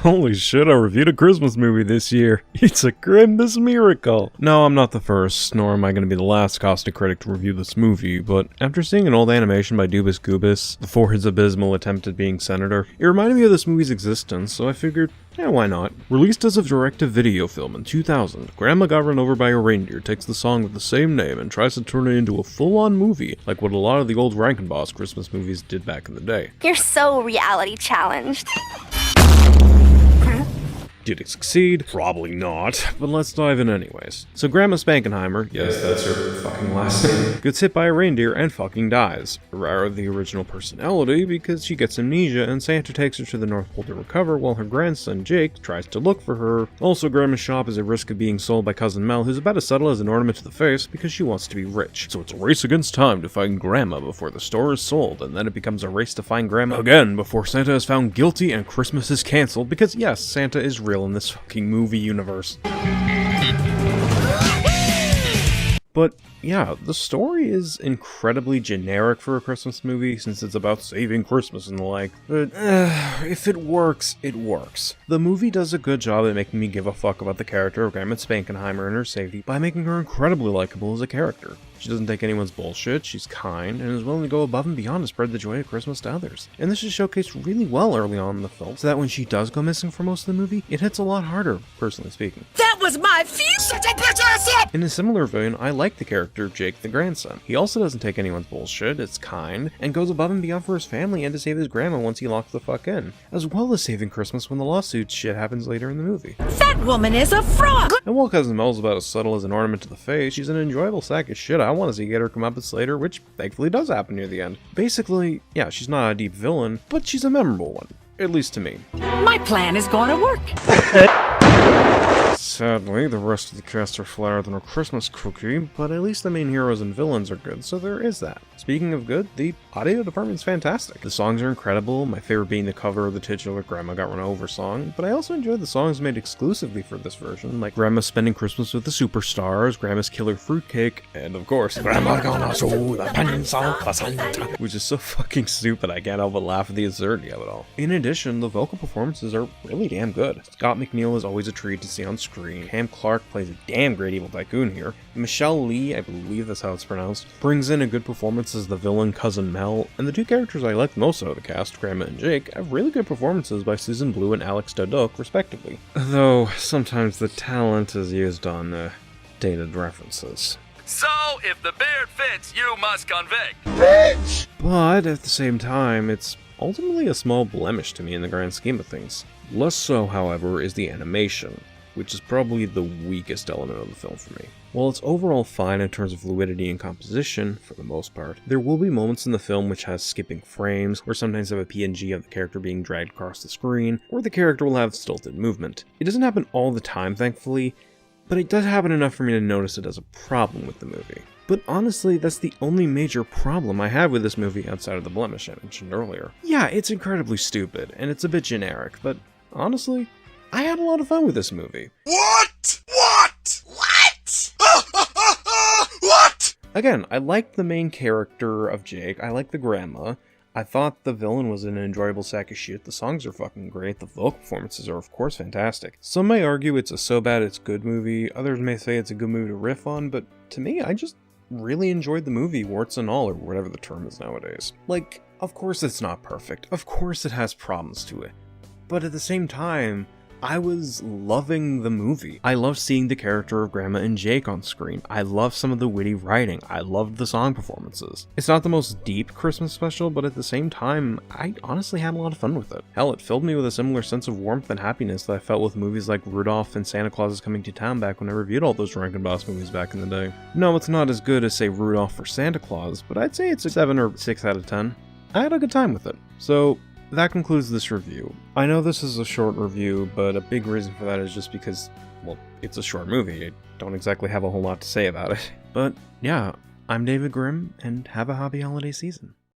Holy shit, I reviewed a Christmas movie this year. It's a Christmas miracle. No, I'm not the first, nor am I going to be the last caustic critic to review this movie, but after seeing an old animation by Dubus Goobus before his abysmal attempt at being senator, it reminded me of this movie's existence, so I figured, yeah, why not? Released as a direct-to-video film in 2000, Grandma Got Run Over by a Reindeer takes the song with the same name and tries to turn it into a full-on movie, like what a lot of the old Rankin Boss Christmas movies did back in the day. You're so reality challenged. Did it succeed? Probably not, but let's dive in anyways. So Grandma Spankenheimer, yes, that's her fucking last name, gets hit by a reindeer and fucking dies. Rare the original personality because she gets amnesia and Santa takes her to the North Pole to recover while her grandson Jake tries to look for her. Also, Grandma's shop is at risk of being sold by Cousin Mel, who's about to settle as an ornament to the face because she wants to be rich. So it's a race against time to find Grandma before the store is sold, and then it becomes a race to find Grandma again before Santa is found guilty and Christmas is cancelled because yes, Santa is real in this fucking movie universe. But yeah, the story is incredibly generic for a Christmas movie since it's about saving Christmas and the like, but if it works, it works. The movie does a good job at making me give a fuck about the character of Grandma Spankenheimer and her safety by making her incredibly likable as a character. She doesn't take anyone's bullshit, she's kind, and is willing to go above and beyond to spread the joy of Christmas to others. And this is showcased really well early on in the film, so that when she does go missing for most of the movie, it hits a lot harder, personally speaking. That was my future! Shut your bitch ass up! In a similar vein, I like the character of Jake the grandson. He also doesn't take anyone's bullshit, is kind, and goes above and beyond for his family and to save his grandma once he locks the fuck in, as well as saving Christmas when the lawsuit shit happens later in the movie. That woman is a fraud! And while Cousin Mel's about as subtle as an ornament to the face, she's an enjoyable sack of shit I want to see get her comeuppance later, which thankfully does happen near the end. Basically, yeah, she's not a deep villain, but she's a memorable one. At least to me. My plan is going to work. Sadly, the rest of the cast are flatter than a Christmas cookie, but at least the main heroes and villains are good, so there is that. Speaking of good, the audio department's fantastic. The songs are incredible, my favorite being the cover of the titular Grandma Got Run Over song, but I also enjoyed the songs made exclusively for this version, like Grandma's Spending Christmas with the Superstars, Grandma's Killer Fruitcake, and of course, Grandma Gonna Show the Pants Off for Santa, which is so fucking stupid I can't help but laugh at the absurdity of it all. In addition, the vocal performances are really damn good. Scott McNeil is always a treat to see on screen. Cam Clark plays a damn great evil tycoon here. Michelle Lee, I believe that's how it's pronounced, brings in a good performance as the villain Cousin Mel, and the two characters I like most out of the cast, Grandma and Jake, have really good performances by Susan Blue and Alex Dodok, respectively. Though, sometimes the talent is used on dated references. So, if the beard fits, you must convict. Bitch! But, at the same time, it's ultimately a small blemish to me in the grand scheme of things. Less so, however, is the animation, which is probably the weakest element of the film for me. While it's overall fine in terms of fluidity and composition, for the most part, there will be moments in the film which has skipping frames, or sometimes have a PNG of the character being dragged across the screen, or the character will have stilted movement. It doesn't happen all the time, thankfully, but it does happen enough for me to notice it as a problem with the movie. But honestly, that's the only major problem I have with this movie outside of the blemish I mentioned earlier. Yeah, it's incredibly stupid, and it's a bit generic, but honestly, I had a lot of fun with this movie. What? What? What? What? Again, I liked the main character of Jake, I liked the grandma, I thought the villain was an enjoyable sack of shit, the songs are fucking great, the vocal performances are of course fantastic. Some may argue it's a so bad it's good movie, others may say it's a good movie to riff on, but to me, I just really enjoyed the movie, warts and all, or whatever the term is nowadays. Like, of course it's not perfect, of course it has problems to it, but at the same time, I was loving the movie. I loved seeing the character of Grandma and Jake on screen. I loved some of the witty writing. I loved the song performances. It's not the most deep Christmas special, but at the same time, I honestly had a lot of fun with it. Hell, it filled me with a similar sense of warmth and happiness that I felt with movies like Rudolph and Santa Claus is Coming to Town back when I reviewed all those Rankin Boss movies back in the day. No, it's not as good as, say, Rudolph or Santa Claus, but I'd say it's a 7 or 6 out of 10. I had a good time with it. So, that concludes this review. I know this is a short review, but a big reason for that is just because, well, it's a short movie. I don't exactly have a whole lot to say about it. But yeah, I'm David Grimm, and have a happy holiday season.